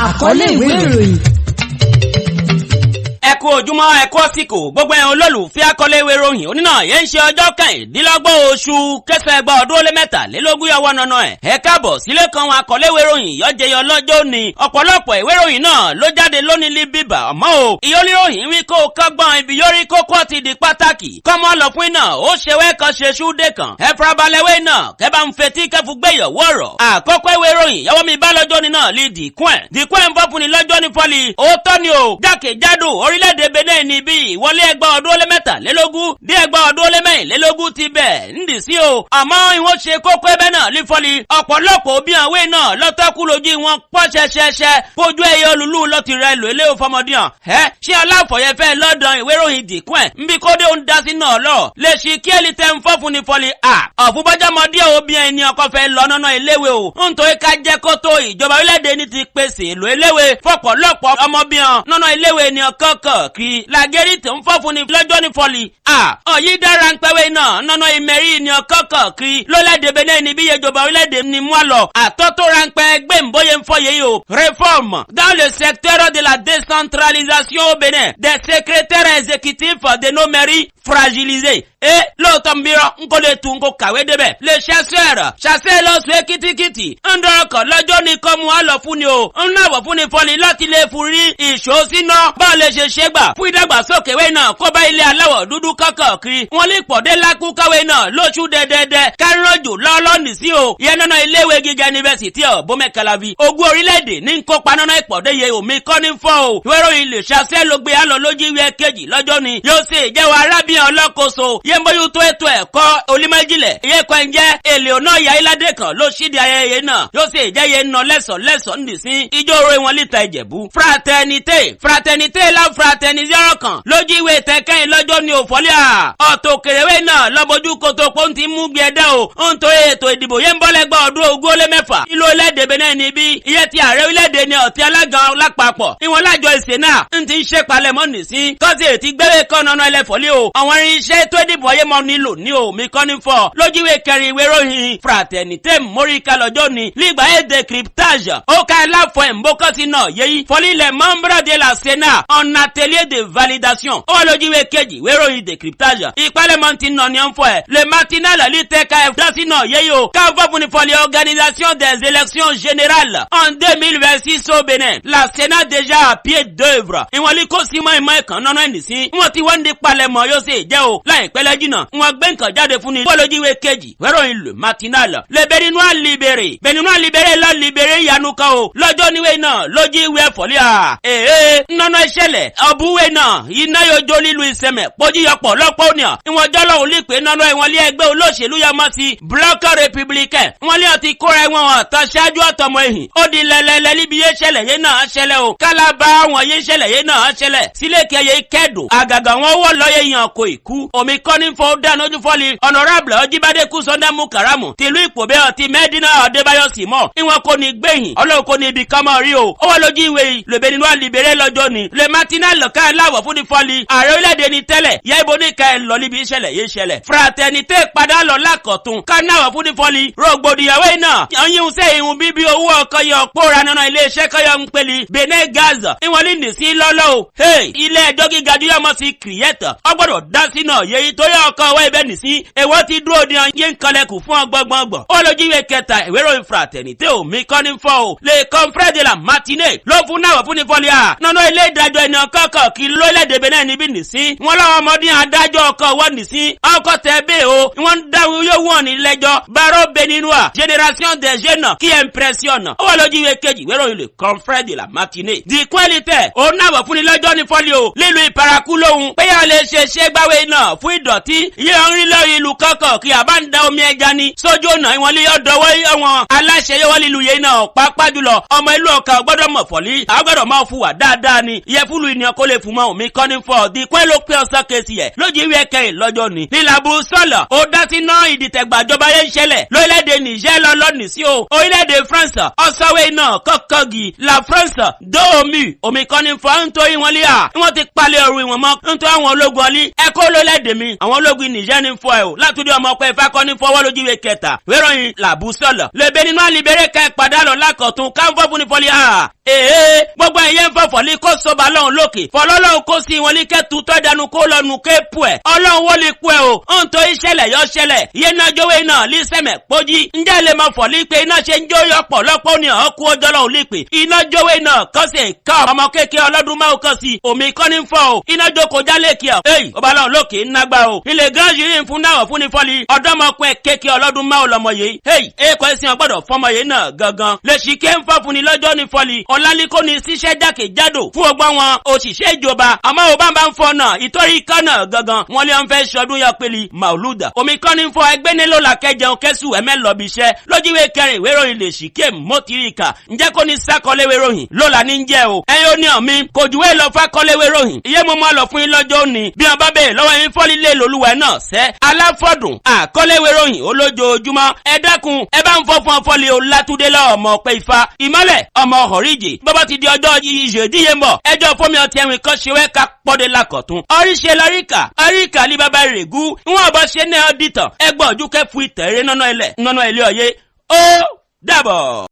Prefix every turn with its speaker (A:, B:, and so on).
A: àkọlé ìwé ìròyìn.
B: Ẹ kú ojúmọ́, ẹ kú àsìkò gbogbo ẹ̀yin olólùfẹ́ àkọlé ìwé ìròyìn onínà yẹn ń ṣe ọjọ́ kẹrìndínlọ́gbọ̀n oṣù kẹsàn-án ẹgbàá ọdún ó lé mẹ́tàlélógún ọwọ́ nọ́nà ẹ̀. Ẹ káàbọ̀ sílé kan wọn àkọlé ìwé ìròyìn yọjẹyọ lọ́jọ́ òní. Ọ̀pọ̀lọpọ̀ ìwé ìròyìn náà ló jáde lónìí ní bíbà ọmọ o. Ìyólíròyìn wí kó kọ́gbọ́n ibi yórí kókó ti di pàtàkì. Kọ́mọ lọ fún iná ó ṣewé kan ṣe ṣúdé kan. Ẹ farabalẹ̀wé náà kẹ́ bá ń fetí kẹ́fu gbéyàwó ọ̀rọ̀. Àkọ́kọ́ ìwé ìròyìn yàwó mi bá lọ́jọ́ ní náà lè dìkún ẹ̀. Dìkún ẹ̀ ń fọ́fun ní lọ́jọ́ ní fọ́lì. Òótọ́ ni o, jákèjádò orílẹ̀-èdè Benin ní bí ìwọlé ẹgbàá ọdún ó lé mẹ́tàlélógún dé ẹgbàá ọdún ó lé mẹ́rìnlélógún ti bẹ̀ ń dì sí o. Àmọ́ ìwọ́n ṣe kókó ẹbẹ̀ náà lífọ́lì. Ọ̀pọ̀lọpọ̀ òbí àwé náà lọ́tọ́kù lójú wọn pọ́ ṣẹṣẹṣẹ fojú ẹyẹ olùlú lọ ti rẹ lò ilé òfọmọdéhàn. Ṣé aláfọ̀yẹ́fẹ́ lọ́dàn ìwé ìròyìn dìkún ẹ̀ ń bí kódé ń dá sí náà lọ. Lè ṣí kí èlì tẹ́ ń fọ́ fún ni fọ́lì à. Ọ̀fúnbọ́jọ́mọdé òbí ẹni ọkọ̀ fẹ́ lọ nọ́nà iléèwé o. Nítorí ká jẹ́ kó tó ìjọba orílẹ̀-èdè ní ti pèsè èlò iléèwé fọ́pọ̀lọpọ̀ ọmọbìnrin nọ́nà iléèwé ni ọkọ̀ kọ̀ọ̀kiri làgẹ́rì tó ń fọ́ fún ni lọ́jọ́ ní fọ́lì. Ọ̀yí dára ń pẹ́wé náà nọ́nà ìmẹ̀rí ni ọkọ̀ kọ̀ọ̀kiri lólẹ́dẹ̀ Benin ní bí ìjọba orílẹ̀-èdè ni mú àlọ́. Àtọ́tò ráńpẹ́ gbẹ̀mbóyè ń fọyé yìí o. Réforme dans le secteur de la décentralisation au Bénin des secrétaires exécutifs de nos mairies fragilisés. Lóòótọ́ mbírọ̀ ń kó lè tún kó kàwé débẹ̀. Le chasseur chassé lọ sùn kìtìkìtì. ń dọ́rọ̀kọ̀ lọ́jọ́ ní kọ́ mu àlọ́ fún ni o. ń náwọ̀ fún ni fọ́ni láti lè fún rí ìṣó síná. báwo lè ṣe ṣe gbà fún ìdàgbàsókè wé náà kó bá ilé aláwọ̀ dúdú kọ́kọ̀ kiri. wọ́n lè pọ̀dé lákú káwé náà lóṣù dẹ́dẹ́dẹ́. kárànjò lọ́lọ́ọ̀nì sí o. ìyẹn nánà iléèwé gíga yunifásitì bómẹ́kàlàbí. ogún orílẹ̀-èdè ní kópa nánà ìpọ̀dé ye omi kọ́ ní fọ́ o. ìwé ìròyìn Le Chasseur ló gbé àlọ́ lójú ìwé kejì lọ́jọ́ ni. yóò sì jẹ́wọ́ arábìnrin ọlọ́kọ̀ọ́sọ yẹ́nbóyú tó ètò ẹ̀kọ́ olímọ̀jìnlẹ̀ ìyẹ́kọ̀ ń jẹ́ Eleonore Yayilade kan ló ṣíde ayẹyẹ náà yóò sì jẹ́ yẹn nà lẹ́sọ̀ ń dì sí ijó oore wọn líta ìjẹ̀bú. fraternité la fraternisation kan lójú ìwé tẹ́kẹ́yìn lọ́jọ́ ni òfòlíà ọ̀tọ̀ kèrèwé náà lọ́bọ̀jú kòtò pọ́ǹtì mú gbẹ̀dẹ́ o ń torí ètò ìdìbò yẹn ń bọ́lẹ́gbà ọdún ogún ó lé mẹ́fà ìlú orílẹ̀-èdè Benin níbí iye ti ààrẹ orílẹ̀-èdè ni ọ̀tí alága lápapọ̀ ìwọ̀n lájọ ìsè náà ń ti ń ṣe palẹ̀mọ́ nì sí kọ́sì ètí gbẹ́wé kan nánà ẹlẹ́fọ̀lì o àwọn irinṣẹ́ tó ìdìbò ayé mọ́ nílò ní o mi kọ́ ní fọ́ lójú ìwé kẹrin ìwé ròyìn fraternité móríkà lọ́jọ́ ni lígbà èdè cryptage ó ká láfọ̀ ẹ̀mbókọ́sí náà yéyí fọlí les membres de la Sénat en atelier de validation ó wà lójú ìwé kejì ìwé ròyìn de cryptage ìpalẹ̀mọ́ ti nà ní ọ̀nfọ̀ ẹ̀ le matinal l'ITKF dásí náà yéyí o ká fọ́ fún ìfọ̀lì organisation des élections générales en 2026 au Bénin la Sénat déjà à pied d'œuvre ìwọ̀n lè kó sí mọ́ ìmọ̀ ẹ̀kan nánà ẹ̀ nìsín wọ́n ti wọ́n ń di palẹ̀mọ́ yóò sì jẹ́ o láìpẹ́ lẹ́jìnà wọn gbé nǹkan jáde fún ni bọ́ọ̀lù jíwé kejì wẹ́rọ̀yìn Le Matinal le Béninois libéré lọ libéré yanu kan o lọ́jọ́ níwé náà lójú ìwé ẹ̀fọ́líà nánà ìṣẹ̀lẹ̀ ọ̀bùwé náà iná yóò jó lílu ìsẹ̀mẹ̀ pọ́jíyọpọ̀ lọ́pọ̀ ònìyàn ìwọ̀n jọ́lọ́ òun lè pé nánà ìwọ̀n lé ẹgbẹ́ olóṣèlú yà mọ́ sí Bloc républicain wọ́n lé ọtí kóra ẹ̀wọ̀n ọ̀tọ̀ ṣáájú ọ̀tọ̀mọ ẹ̀hìn ó di lẹ́lẹ́lẹ́ níbi yé ṣẹlẹ̀ yé náà ṣẹlẹ̀ o kálábà wọn yé ṣẹlẹ̀ yé náà ṣẹlẹ̀ sílé kẹyẹ kẹ́dùn àgàgà wọn wọ́ lọ́yẹ̀ yàn kò ìkú omi kọ́ni fọ́ dáná ojú fọ́li honorable ọjíbádé kú sọ́ndà mú kàrámù tìlú ìpòbẹ́ ọtí mẹ́dínà ọ̀dẹ́báyọ̀ símọ̀ ìwọ̀n kò ní gbẹ̀yìn ọlọ́run kò ní ibi kan mọ́ rí o ó wà lójú ìwé Le Béninois libéré lọ́jọ́ ni Le Matinal lọ́ka láwọ̀ fún ní fọ́li ààrẹ orílẹ̀-èdè ní tẹ́lẹ̀ yẹ ibo ní ká ẹ lọ níbi ìṣẹ̀lẹ̀ yé ṣẹlẹ̀ fraternité padà lọ lákọ̀tún ká náwọ̀ fún ní fọ́li rògbòdìyàwó iná ọyún sẹ́ ìhun bíbí owó ọkọ̀ yọ pòórá nínú iléeṣẹ́ kọ́yọ̀ ń pèlì Benin Gas ìwọ̀n ní nìsí lọ́lọ́ o ilé ẹjọ́ gíga júyọ̀mọ́ sí kìrìẹ́tà ọgbọ́dọ̀ dá sí náà yẹ́yí tó yọ ọkọ̀ ọwọ́ ibẹ̀ nìsí èwọ́ ti dúró di ọyẹ́ ń kọlẹ̀kù fún ọgbọ́gbọ́gbọ́ ó lójú ìwé kẹta ìwé ìròyìn fraternité omi kọ́ ní fọ́ o le confrère de la matinée ló fún náà fún ní fọ́líà nánà ilé ìdájọ́ ẹni ọkọ̀ kí lórílẹ̀-èdè Benin níbí nìsí wọn láwọn ọmọdé adájọ́ ọkọ̀ wọ́n nìsí ọkọ̀ tẹ̀ bẹ́ẹ̀ o wọ́n ń dáhùn yóò wọ́n ní lẹ́jọ́ baro Béninois génération des jeunes qui impressionne ó wà lójú ìwé kejì ìwé ìròyìn le confrère de la matinée di qualité ó náà fún ní lọ́jọ́ ní fọ́lí o lílu ìparakú lóhun pé yà lè ṣe gbáwé náà fún ìdọ̀tí yẹ orin lórí ìlú kọ́kọ̀ kí a bá ń da omi ẹja ní sójú ọ̀nà ìwọ̀n lè ọ̀dọ̀wọ́ ẹ̀wọ̀n aláṣẹ yẹ wọ́n lílu yẹn náà pàápàá jùlọ ọmọ ìlú ọ̀ka gbọ́dọ̀ mọ̀ fọ̀lí àgbọ̀dọ̀ máa fún wa dáadáa ni ìyẹn fúlù ìnìyàn kó lè fún mọ́ omi kọ́ni fọ́ di pẹ́ ló pé ọ̀sán kẹsì yẹ lójú ìwé kẹyìn lọ́jọ́ ni nílàbù sọ̀lọ̀ ó dá sí náà ìdìtẹ̀gbàjọba yẹn ń ṣẹlẹ̀ lórílẹ̀-èdè Niger lọ́lọ́ọ̀nì sí o orílẹ̀-èdè France ọ̀sọ́wé náà kọ́kọ́gì la France dóòmù omi kọ́ni fọ́ nítorí wọn lé à wọ́n ti palẹ̀ ọ̀rùn ìwọ̀n mọ́ nítorí àwọn ológun ọlí ẹ ẹ kó ló lẹ́dẹ̀ mi àwọn ológun nìjẹ́ ní fọ ẹ o látúndé ọmọ ọpẹ ìfakọ ní fọwọ́ lójúwe kẹta wéròyìn làbú sọ̀lọ̀ lèbe nínú àlìbẹ̀rẹ̀ ká ẹ padà lọ lákọ̀tún káńfọ́ fún ní fọlí gbogbo ẹ̀yẹ ń fọ̀fọ̀ lé kó sọba lọ́hùn lókè fọlọ́lọ́hùn kó sí wọn lé kẹ́tù tó dẹnu kó lọ́nu kéèpù ẹ̀ ọlọ́hun wó lè kú ẹ o ń tó ìṣẹ̀lẹ̀ yọ ṣẹlẹ̀ iye náà jówé náà lé sẹ́mẹ̀ pójí ǹjẹ́ lè máa fọ̀ lé pé iná ṣe ń jó yọpọ̀ lọ́pọ̀ ní ọkú ọjọ́ lọ́hùn lè pè iná jówé náà kọ́ sí ká ọmọ kéèké ọlọ́dún máa kọ́ sí omi kọ́ ní fọ́ o iná jókòó jálè kí ọ ọba lọ́hùn lókè ńnágbá o ilé gan yìí ń fún náà fún ní fọ́lì ọ̀dọ́mọkùnrin kéèké ọlọ́dún máa lọ́mọ yìí èkó ẹ̀sìn ọgbọ́dọ̀ fọmọ yìí náà gangan lè ṣì ké ń fọ́ fún ni lọ́jọ́ ní fọ́lì ọ̀làlíkó ní ṣiṣẹ́ jákèjádò fún ọgbọ́n wọn òṣìṣẹ́ ìjọba àmọ́ ò bá ń fọ náà ìtorí kánà gangan wọn lè ń fẹ́ ṣọdún yọ pẹ̀lú màlúùdà omi kan ní fọ ẹgbẹ́ nílò làkẹ́jẹun kẹ́sù ẹ̀mẹ́lọ́bì iṣẹ́ lójúwé kẹrin ìwé ìròyìn lè ṣì ké mọ́tìríkà ǹjẹ́ kó ní sákọ́léwé ròyìn lọ́la ní jẹ́ o ẹ̀yin ó ní ọ̀mí kò jùwé lọ fákọ́léwé ròyìn iye mo máa lọ fún yín lọ́jọ́ òní bí wọn bá bẹ̀rẹ̀ lọ́wọ́ yín fọ́lí lé lolúwẹ̀ náà sẹ́ aláfọ́dùn àkọ́léwé ròyìn olójoojúmọ́ ẹ dákun ẹ bá ń fọ́ fún ọfọ́lì olátúndé lọ́wọ́ ọmọ pé ifá ìmọ́lẹ̀ ọmọ ọ̀ríjì bọ́bá ti di ọjọ́ ìṣèdíye mọ̀ ẹjọ́ fọ́mi ọtí ẹ̀wìn kan ṣe wẹ́ ká pọ́dé lákọ̀tún oríṣẹ́ láríkà ní bàbá règú wọn bọ́ ṣe ní ọdítàn ẹgbọ́n ojú kẹfù ìtẹ̀rẹ́ nánà ilé ọ̀yẹ́ ó dàbọ̀.